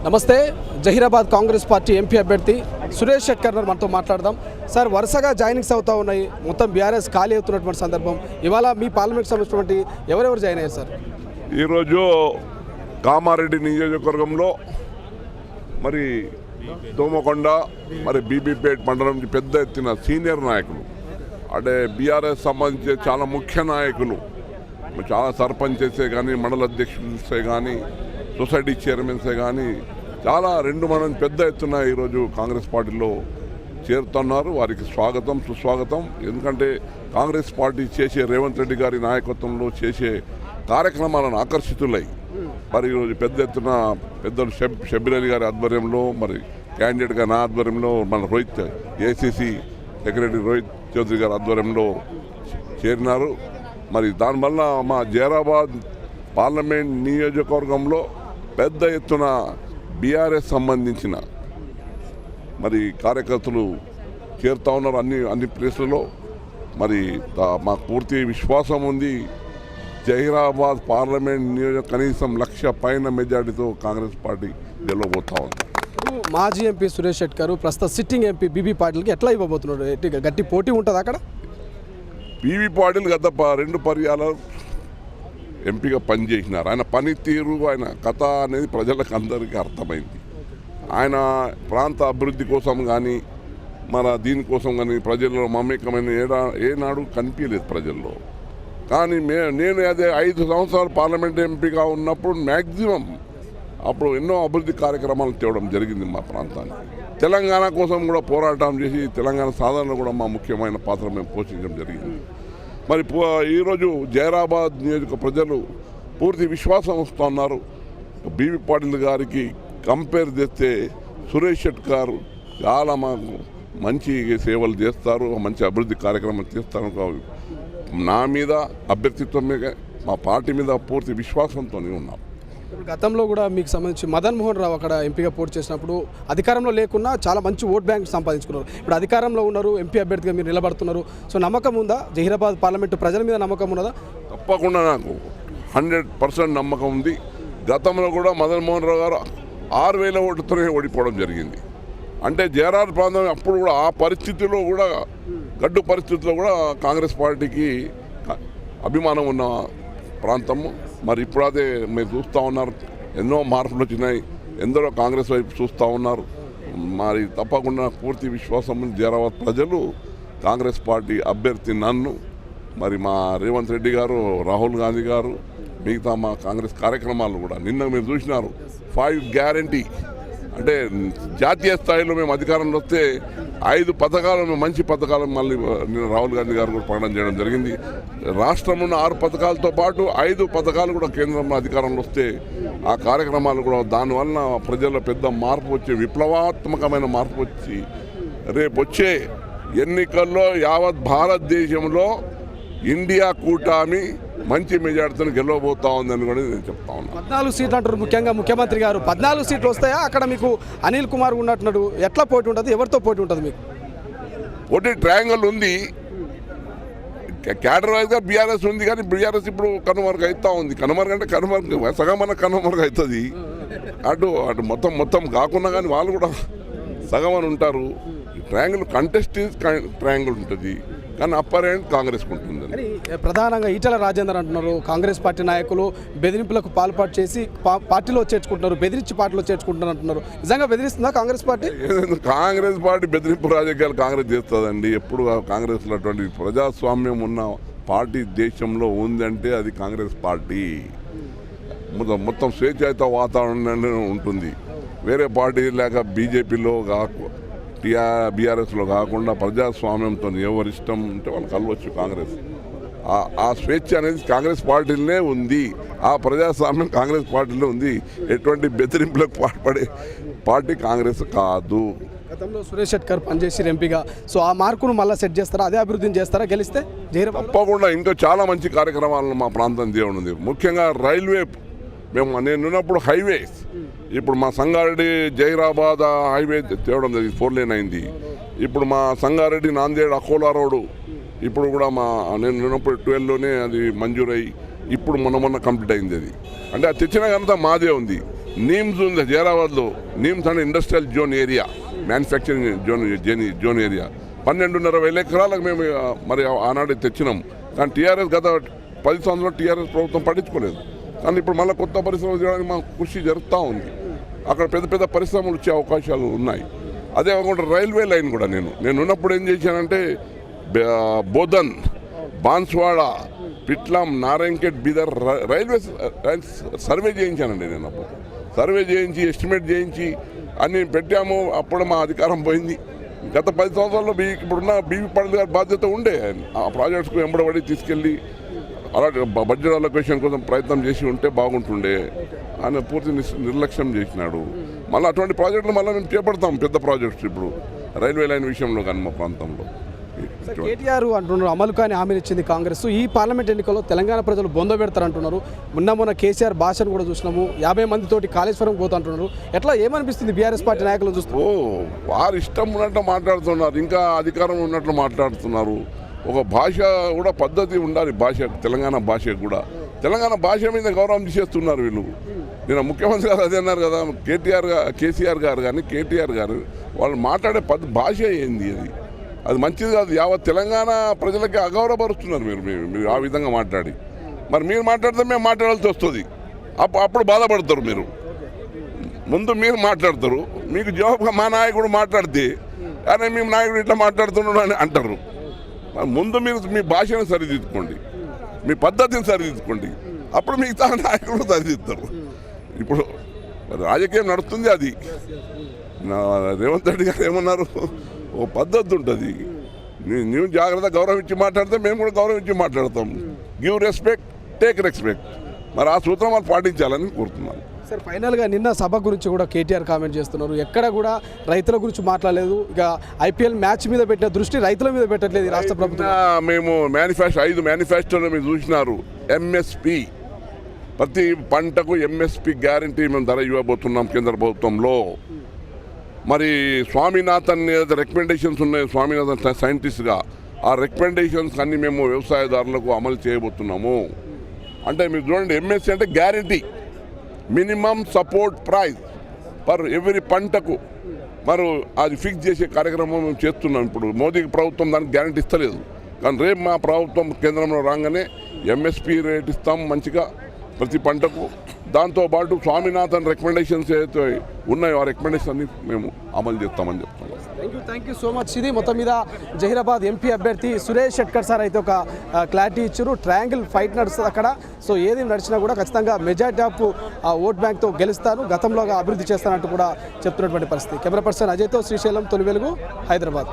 నమస్తే. Zaheerabad Congress party MP అభ్యర్థి సురేష్ షెట్కర్ మనతో మాట్లాడదాం. సార్, వరుసగా జాయినింగ్స్ అవుతూ ఉన్నాయి. మొత్తం బీఆర్ఎస్ ఖాళీ అవుతున్నటువంటి సందర్భం. ఇవాళ మీ పార్లమెంట్ సంబంధించినటువంటి ఎవరెవరు జాయిన్ అయ్యారు సార్? ఈరోజు కామారెడ్డి నియోజకవర్గంలో మరి దోమకొండ మరి బీబీపేట మండలం నుంచి పెద్ద ఎత్తున సీనియర్ నాయకులు, అంటే బీఆర్ఎస్ సంబంధించి చాలా ముఖ్య నాయకులు, చాలా సర్పంచెసే కానీ, మండల అధ్యక్షులసే కానీ, సొసైటీ చైర్మన్సే కానీ చాలా మంది పెద్ద ఎత్తున ఈరోజు కాంగ్రెస్ పార్టీలో చేరుతున్నారు. వారికి స్వాగతం సుస్వాగతం. ఎందుకంటే కాంగ్రెస్ పార్టీ చేసే రేవంత్ రెడ్డి గారి నాయకత్వంలో చేసే కార్యక్రమాలను ఆకర్షితులై మరి ఈరోజు పెద్ద ఎత్తున పెద్దలు షబ్బీర్ అలీ గారి ఆధ్వర్యంలో, మరి క్యాండిడేట్గా నా ఆధ్వర్యంలో, మన రోహిత్ ఏసీసీ సెక్రటరీ రోహిత్ చౌదరి గారి ఆధ్వర్యంలో చేరినారు. మరి దానివల్ల మా జహీరాబాద్ పార్లమెంట్ నియోజకవర్గంలో పెద్ద ఎత్తున బీఆర్ఎస్ సంబంధించిన మరి కార్యకర్తలు చేరుతా ఉన్నారు అన్ని ప్లేస్లలో. మరి మాకు పూర్తి విశ్వాసం ఉంది, జహీరాబాద్ పార్లమెంట్ నియోజక కనీసం 1,00,000 పైన మెజార్టీతో కాంగ్రెస్ పార్టీ గెలవబోతా ఉంది. మాజీ ఎంపీ సురేష్ షెట్కర్ ప్రస్తుత సిట్టింగ్ ఎంపీ బీబీ పాటిల్కి ఎట్లా ఇవ్వబోతున్నాడు? గట్టి పోటీ ఉంటుంది అక్కడ? బీబీ పాటిల్ గత 2 పర్యాలు ఎంపీగా పనిచేసినారు. ఆయన పనితీరు, ఆయన కథ అనేది ప్రజలకు అందరికీ అర్థమైంది. ఆయన ప్రాంత అభివృద్ధి కోసం కానీ, మన దీనికోసం కానీ ప్రజల్లో మమేకమైన ఏనాడు కనిపించలేదు ప్రజల్లో. కానీ నేను అదే 5 సంవత్సరాలు పార్లమెంట్ ఎంపీగా ఉన్నప్పుడు మ్యాక్సిమం అప్పుడు ఎన్నో అభివృద్ధి కార్యక్రమాలు తేవడం జరిగింది మా ప్రాంతానికి. తెలంగాణ కోసం కూడా పోరాటం చేసి తెలంగాణ సాధనలో కూడా మా ముఖ్యమైన పాత్ర మేము పోషించడం జరిగింది. మరి ఈరోజు జహీరాబాద్ నియోజక ప్రజలు పూర్తి విశ్వాసం వస్తున్నారు. బీబీ పాటిల్ గారికి కంపేర్ చేస్తే సురేష్ షెట్కర్ చాలా మాకు మంచి సేవలు చేస్తారు, మంచి అభివృద్ధి కార్యక్రమాలు చేస్తారు. నా మీద అభ్యర్థిత్వం మీద, మా పార్టీ మీద పూర్తి విశ్వాసంతో ఉన్నాం. గతంలో కూడా మీకు సంబంధించి మదన్ మోహన్ రావు అక్కడ ఎంపీగా పోటీ చేసినప్పుడు అధికారంలో లేకున్నా చాలా మంచి ఓట్ బ్యాంక్ సంపాదించుకున్నారు. ఇప్పుడు అధికారంలో ఉన్నారు, ఎంపీ అభ్యర్థిగా మీరు నిలబడుతున్నారు. సో నమ్మకం ఉందా? జహీరాబాద్ పార్లమెంటు ప్రజల మీద నమ్మకం ఉన్నదా? తప్పకుండా నాకు 100% నమ్మకం ఉంది. గతంలో కూడా మదన్ మోహన్ రావు గారు 6,000 ఓటుతోనే ఓడిపోవడం జరిగింది. అంటే జహీరాబాద్ ప్రాంతం అప్పుడు కూడా ఆ పరిస్థితిలో కూడా, గడ్డు పరిస్థితుల్లో కూడా కాంగ్రెస్ పార్టీకి అభిమానం ఉన్న ప్రాంతము. మరి ఇప్పుడు అదే మీరు చూస్తూ ఉన్నారు, ఎన్నో మార్పులు వచ్చినాయి, ఎందరో కాంగ్రెస్ వైపు చూస్తూ ఉన్నారు. మరి తప్పకుండా పూర్తి విశ్వాసం జహీరాబాద్ ప్రజలు కాంగ్రెస్ పార్టీ అభ్యర్థి నన్ను, మరి మా రేవంత్ రెడ్డి గారు, రాహుల్ గాంధీ గారు, మిగతా మా కాంగ్రెస్ కార్యక్రమాలు కూడా నిన్న మీరు చూసినారు. 5 గ్యారంటీ అంటే జాతీయ స్థాయిలో మేము అధికారంలో వస్తే 5 పథకాలను, మంచి పథకాలను మళ్ళీ నిన్న రాహుల్ గాంధీ గారు కూడా ప్రకటన చేయడం జరిగింది. రాష్ట్రంలో ఉన్న 6 పథకాలతో పాటు 5 పథకాలు కూడా కేంద్రంలో అధికారంలో వస్తే ఆ కార్యక్రమాలు కూడా దానివల్ల ప్రజల్లో పెద్ద మార్పు వచ్చి, విప్లవాత్మకమైన మార్పు వచ్చి రేపు వచ్చే ఎన్నికల్లో యావత్ భారతదేశంలో ఇండియా కూటమి మంచి మెజార్టీతో గెలవబోతా ఉందని కూడా నేను చెప్తా ఉన్నాను. 14 సీట్లు అంటారు ముఖ్యంగా ముఖ్యమంత్రి గారు. 14 సీట్లు వస్తాయా? అక్కడ మీకు అనిల్ కుమార్ ఉన్నట్టున్నాడు. ఎట్లా పోటీ ఉంటుంది? ఎవరితో పోటీ ఉంటుంది మీకు? పోటీ ట్రయాంగిల్ ఉంది. క్యాడర్ వైజ్గా బీఆర్ఎస్ ఉంది, కానీ బీఆర్ఎస్ ఇప్పుడు కనుమరుగు అవుతా ఉంది. కనుమరుగు అంటే సగమన కనుమరుగు అవుతుంది. అటు మొత్తం కాకుండా కానీ వాళ్ళు కూడా సగమని ఉంటారు. ట్రయాంగిల్ కంటెస్ట్ ట్రయాంగిల్ ఉంటుంది, కానీ అప్పర్ హ్యాండ్ కాంగ్రెస్కి ఉంటుంది. ప్రధానంగా ఈటల రాజేందర్ అంటున్నారు, కాంగ్రెస్ పార్టీ నాయకులు బెదిరింపులకు పాల్పాటు చేసి పార్టీలో చేర్చుకుంటున్నారు, బెదిరించి పార్టీలో చేర్చుకుంటున్నారు అంటున్నారు. నిజంగా బెదిరిస్తుందా కాంగ్రెస్ పార్టీ? కాంగ్రెస్ పార్టీ బెదిరింపు రాజకీయాలు కాంగ్రెస్ చేస్తుందండి. ఎప్పుడు కాంగ్రెస్లో అటువంటి ప్రజాస్వామ్యం ఉన్న పార్టీ దేశంలో ఉందంటే అది కాంగ్రెస్ పార్టీ. మొత్తం స్వేచ్ఛాయుత వాతావరణం ఉంటుంది. వేరే పార్టీ లేక బీజేపీలో బీఆర్ఎస్లో కాకుండా ప్రజాస్వామ్యంతో ఎవరిష్టం ఉంటే వాళ్ళు కలవచ్చు. కాంగ్రెస్ ఆ స్వేచ్ఛ అనేది కాంగ్రెస్ పార్టీలోనే ఉంది. ఆ ప్రజాస్వామ్యం కాంగ్రెస్ పార్టీలో ఉంది. ఎటువంటి బెదిరింపులకు పాల్పడే పార్టీ కాంగ్రెస్ కాదు. గతంలో సురేష్ షెట్కర్ పనిచేసి ఎంపీగా, సో ఆ మార్కును మళ్ళీ సెట్ చేస్తారా? అదే అభివృద్ధిని చేస్తారా గెలిస్తే? తప్పకుండా ఇంకా చాలా మంచి కార్యక్రమాలను మా ప్రాంతం దేవుడు ఉంది. ముఖ్యంగా రైల్వే, నేను ఉన్నప్పుడు హైవేస్, ఇప్పుడు మా సంగారెడ్డి జహీరాబాద్ హైవే తేవడం జరిగింది, 4 లేన్ అయింది. ఇప్పుడు మా సంగారెడ్డి నాందేడ్ అకోలా రోడ్డు ఇప్పుడు కూడా నేను ఉన్నప్పుడు 12లోనే అది మంజూరై ఇప్పుడు మొన్న కంప్లీట్ అయింది. అది అంటే అది తెచ్చిన కనుక మాదే ఉంది. నీమ్స్ ఉంది జైరాబాద్లో. నీమ్స్ అంటే industrial zone area, manufacturing zone area 12,500 ఎకరాలకు మేము మరి ఆనాడు తెచ్చినాం. కానీ టీఆర్ఎస్ గత 10 సంవత్సరాలు టీఆర్ఎస్ ప్రభుత్వం పట్టించుకోలేదు. కానీ ఇప్పుడు మళ్ళీ కొత్త పరిశ్రమలు చేయడానికి మా కృషి జరుగుతూ ఉంది. అక్కడ పెద్ద పెద్ద పరిశ్రమలు వచ్చే అవకాశాలు ఉన్నాయి. అదే కాకుండా రైల్వే లైన్ కూడా నేను ఉన్నప్పుడు ఏం చేశానంటే బోధన్, బాన్స్వాడ, పిట్లాం, నారాయణఖేడ్, బీదర్ రైల్వే సర్వే చేయించానండి. నేను అప్పుడు సర్వే చేయించి ఎస్టిమేట్ చేయించి అన్నీ పెట్టాము. అప్పుడు మా అధికారం పోయింది. గత 10 సంవత్సరాల్లో ఇప్పుడున్న బీవీ పాటిల్ గారి బాధ్యత ఉండే ఆ ప్రాజెక్ట్స్కు వెంబడబడి తీసుకెళ్ళి అలాగే బడ్జెట్ అలొకేషన్ కోసం ప్రయత్నం చేసి ఉంటే బాగుంటుండే. ఆయన పూర్తి నిర్లక్ష్యం చేసినాడు. మళ్ళీ అటువంటి ప్రాజెక్టులు మళ్ళీ మేము చేపడతాం, పెద్ద ప్రాజెక్ట్స్ ఇప్పుడు రైల్వే లైన్ విషయంలో కానీ మా ప్రాంతంలో. కేటీఆర్ అంటున్నారు అమలు కానీ హామీలు ఇచ్చింది కాంగ్రెస్. ఈ పార్లమెంట్ ఎన్నికల్లో తెలంగాణ ప్రజలు బొంద పెడతారంటున్నారు. మొన్న కేసీఆర్ భాషను కూడా చూసినాము. 50 మందితోటి కాళేశ్వరం పోతుంటున్నారు. ఎట్లా ఏమనిపిస్తుంది బీఆర్ఎస్ పార్టీ నాయకులు చూస్తూ? వారు ఇష్టం ఉన్నట్టు మాట్లాడుతున్నారు, ఇంకా అధికారం ఉన్నట్లు మాట్లాడుతున్నారు. ఒక భాష కూడా పద్ధతి ఉండాలి. భాష తెలంగాణ భాష కూడా, తెలంగాణ భాష మీద గౌరవం చేస్తున్నారు వీళ్ళు. నేను ముఖ్యమంత్రి గారు అదే అన్నారు కదా, కేసీఆర్ గారు కానీ కేటీఆర్ గారు వాళ్ళు మాట్లాడే భాష ఏంది అది మంచిది కాదు. యావత్ తెలంగాణ ప్రజలకి అగౌరవపరుస్తున్నారు మీరు ఆ విధంగా మాట్లాడి. మరి మీరు మాట్లాడితే మేము మాట్లాడాల్సి వస్తుంది. అప్పుడు బాధపడతారు. ముందు మీరు మాట్లాడతారు, మీకు జవాబుగా మా నాయకుడు మాట్లాడితే కానీ మేము నాయకుడు ఇట్లా మాట్లాడుతున్నాడు అని అంటారు. ముందు మీరు మీ భాషను సరిదిద్దుకోండి, మీ పద్ధతిని సరిదిద్దుకోండి, అప్పుడు మిగతా నాయకులు సరిదిద్దుతారు. ఇప్పుడు రాజకీయం నడుస్తుంది. అది రేవంత్ రెడ్డి గారు ఏమన్నారు, ఓ పద్ధతి ఉంటుంది. నీవు జాగ్రత్త గౌరవించి మాట్లాడితే మేము కూడా గౌరవించి మాట్లాడతాం. Give respect, take respect. మరి ఆ సూత్రం వాళ్ళు పాటించాలని కోరుతున్నాను. సార్, ఫైనల్గా నిన్న సభ గురించి కూడా కేటీఆర్ కామెంట్ చేస్తున్నారు. ఎక్కడ కూడా రైతుల గురించి మాట్లాడలేదు. ఇక ఐపీఎల్ మ్యాచ్ మీద పెట్టిన దృష్టి రైతుల మీద పెట్టట్లేదు రాష్ట్ర ప్రభుత్వం. మేము 5 మేనిఫెస్టోలో మీరు చూసినారు. ఎంఎస్పి, ప్రతి పంటకు ఎంఎస్పి గ్యారంటీ మేము ధర ఇవ్వబోతున్నాం కేంద్ర ప్రభుత్వంలో. మరి స్వామినాథన్ ఏదైతే రికమెండేషన్స్ ఉన్నాయో, స్వామినాథన్ సైంటిస్ట్గా ఆ రికమెండేషన్స్ అన్నీ మేము వ్యవసాయదారులకు అమలు చేయబోతున్నాము. అంటే మీరు చూడండి, ఎంఎస్సి అంటే guarantee, minimum support price per every పంటకు మరి అది ఫిక్స్ చేసే కార్యక్రమం మేము చేస్తున్నాం. ఇప్పుడు మోదీ ప్రభుత్వం దానికి గ్యారంటీ ఇస్తలేదు. కానీ రేపు మా ప్రభుత్వం కేంద్రంలో రాగానే ఎంఎస్పీ రేట్ ఇస్తాం మంచిగా ప్రతి పంటకు. దాంతోపాటు స్వామినాథన్ రికమెండేషన్స్ ఏదైతే ఉన్నాయో ఆ రికమెండేషన్ అన్ని మేము అమలు చేస్తామని చెప్తున్నాం. Thank you so much. ఇది మొత్తం మీద జహీరాబాద్ ఎంపీ అభ్యర్థి సురేష్ షెట్కర్ సార్ అయితే ఒక క్లారిటీ ఇచ్చారు. ట్రయాంగిల్ ఫైట్ నడుస్తుంది అక్కడ. సో ఏది నడిచినా కూడా ఖచ్చితంగా మెజారిటీ ఆఫ్ ఓట్ బ్యాంక్తో గెలుస్తాను, గతంలోగా అభివృద్ధి చేస్తానంటూ కూడా చెప్తున్నటువంటి పరిస్థితి. కెమెరా పర్సన్ అజయ్తో శ్రీశైలం, తొలి వెలుగు, హైదరాబాద్.